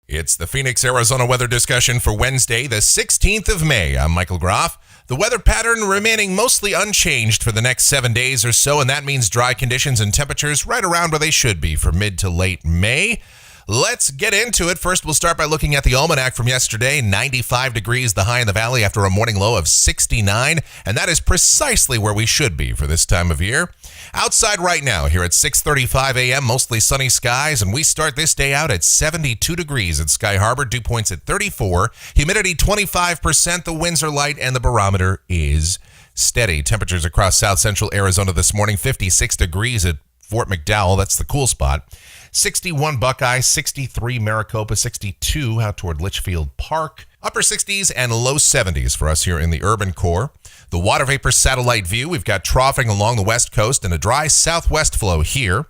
It's the Phoenix, Arizona weather discussion for Wednesday, the 16th of May. I'm Michael Groff. The weather pattern remaining mostly unchanged for the next 7 days or so, and that means dry conditions and temperatures right around where they should be for mid to late May. Let's get into it. First, we'll start by looking at the almanac from yesterday. 95 degrees, the high in the valley after a morning low of 69, and that is precisely where we should be for this time of year. Outside right now, here at 6:35 a.m., mostly sunny skies, and we start this day out at 72 degrees at Sky Harbor, dew points at 34, humidity 25%, the winds are light, and the barometer is steady. Temperatures across south central Arizona this morning, 56 degrees at Fort McDowell, that's the cool spot. 61 Buckeye, 63 Maricopa, 62 out toward Litchfield Park. Upper 60s and low 70s for us here in the urban core. The water vapor satellite view, we've got troughing along the west coast and a dry southwest flow here.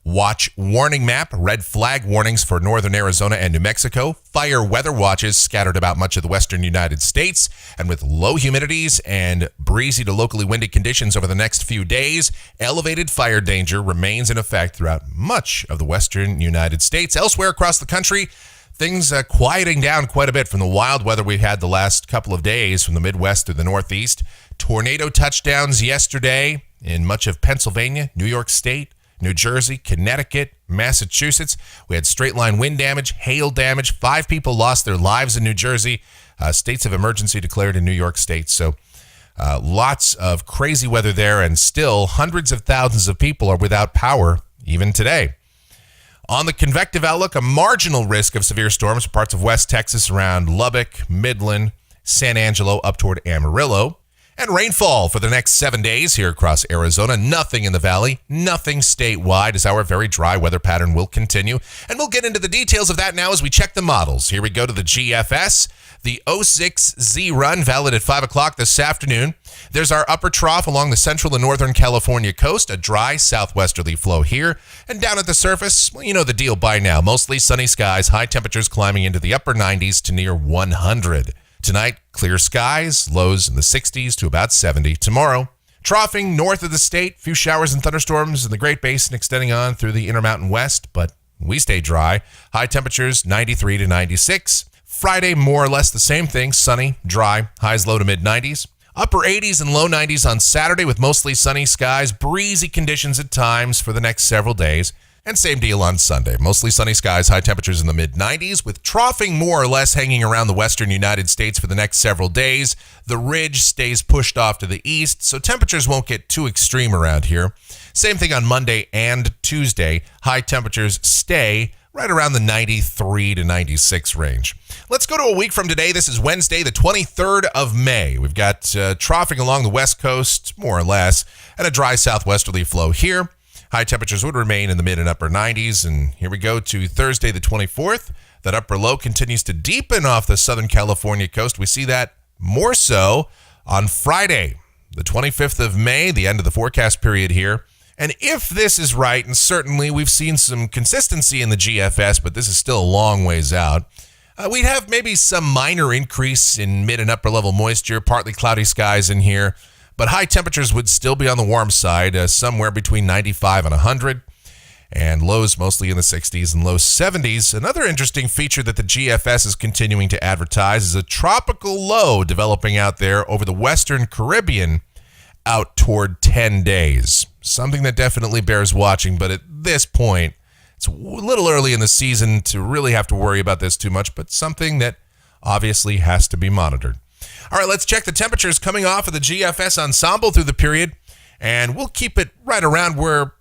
Watch warning map, red flag warnings for northern Arizona and New Mexico. Fire weather watches scattered about much of the western United States. And with low humidities and breezy to locally windy conditions over the next few days, elevated fire danger remains in effect throughout much of the western United States. Elsewhere across the country, things quieting down quite a bit from the wild weather we had the last couple of days from the Midwest to the Northeast. Tornado touchdowns yesterday in much of Pennsylvania, New York State, New Jersey, Connecticut, Massachusetts. We had straight line wind damage, hail damage. 5 people lost their lives in New Jersey. States of emergency declared in New York State. So lots of crazy weather there, and still hundreds of thousands of people are without power even today. On the convective outlook, a marginal risk of severe storms for parts of West Texas around Lubbock, Midland, San Angelo, up toward Amarillo. And rainfall for the next 7 days here across Arizona. Nothing in the valley, nothing statewide, as our very dry weather pattern will continue. And we'll get into the details of that now as we check the models. Here we go to the GFS. The 06Z run, valid at 5 o'clock this afternoon. There's our upper trough along the central and northern California coast, a dry southwesterly flow here. And down at the surface, well, you know the deal by now. Mostly sunny skies, high temperatures climbing into the upper 90s to near 100. Tonight, clear skies, lows in the 60s to about 70. Tomorrow, troughing north of the state, few showers and thunderstorms in the Great Basin extending on through the Intermountain West, but we stay dry. High temperatures 93 to 96. Friday, more or less the same thing, sunny, dry, highs low to mid-90s. Upper 80s and low 90s on Saturday with mostly sunny skies, breezy conditions at times for the next several days. And same deal on Sunday. Mostly sunny skies, high temperatures in the mid-90s, with troughing more or less hanging around the western United States for the next several days. The ridge stays pushed off to the east, so temperatures won't get too extreme around here. Same thing on Monday and Tuesday. High temperatures stay right around the 93 to 96 range. Let's go to a week from today. This is Wednesday, the 23rd of May. We've got troughing along the west coast, more or less, and a dry southwesterly flow here. High temperatures would remain in the mid and upper 90s. And here we go to Thursday, the 24th. That upper low continues to deepen off the Southern California coast. We see that more so on Friday, the 25th of May, the end of the forecast period here. And if this is right, and certainly we've seen some consistency in the GFS, but this is still a long ways out, we'd have maybe some minor increase in mid and upper level moisture, partly cloudy skies in here. But high temperatures would still be on the warm side, somewhere between 95 and 100, and lows mostly in the 60s and low 70s. Another interesting feature that the GFS is continuing to advertise is a tropical low developing out there over the western Caribbean out toward 10 days. Something that definitely bears watching, but at this point, it's a little early in the season to really have to worry about this too much, but something that obviously has to be monitored. All right, let's check the temperatures coming off of the GFS ensemble through the period, and we'll keep it right around where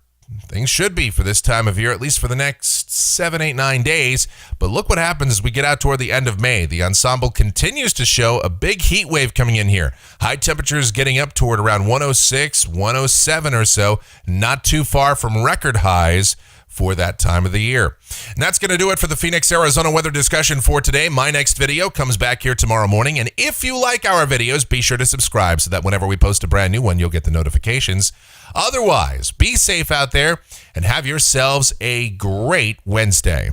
things should be for this time of year, at least for the next 7, 8, 9 days. But look what happens as we get out toward the end of May. The ensemble continues to show a big heat wave coming in here. High temperatures getting up toward around 106, 107 or so, not too far from record highs for that time of the year. And that's going to do it for the Phoenix, Arizona weather discussion for today. My next video comes back here tomorrow morning. And if you like our videos, be sure to subscribe so that whenever we post a brand new one, you'll get the notifications. Otherwise, be safe out there and have yourselves a great Wednesday.